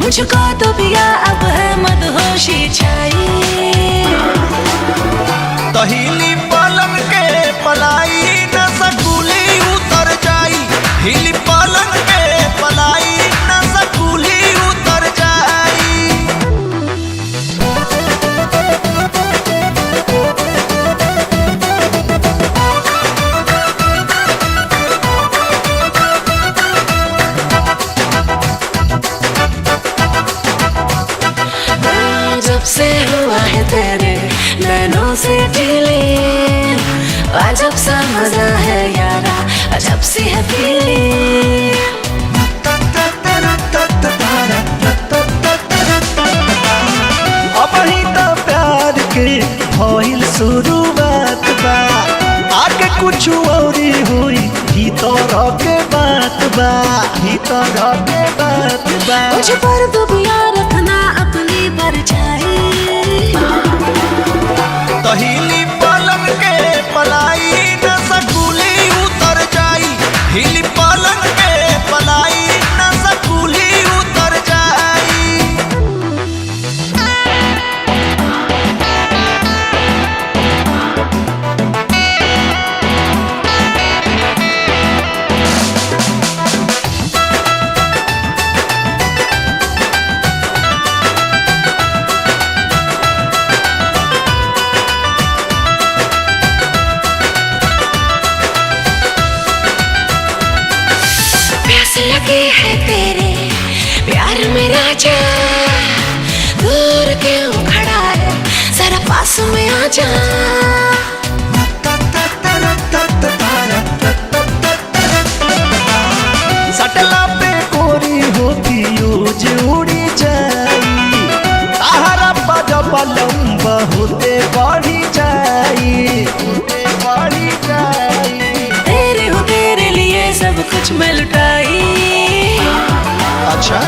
मुझको तो पिया अब है मदहोशी छाई। तहिली पलंग के पलाई न सकुली उतर जाई, हिली पलंग के पलाई न सकुली उतर जाई। जब से हुआ है तेरे नैनों से फीलिंग, अजब सा मजा है यारा, अजब सी है फीलिंग। अब ही तो प्यार के भइल शुरुआत बा, आगे कुछ औरी हुई भीतर के बात बा, भीतर के बात बा। मुझे पर दुबिया रखना अपनी परछाई। तहिली पलंग के पलाई न सकुली उतर जाई, हिली पलंग के पलाई न सकुली उतर जाई। प्यास लगी है तेरे प्यार में राजा, दूर क्यों खड़ा है जरा पास में आ जा। सटला पे कोरी होती यूज उड़ी जाई, ताहरा पजब लंबा होते बढ़ी जाई, होते बढ़ी जाई। तेरे हो तेरे लिए सब कुछ मैं लुटाई। अच्छा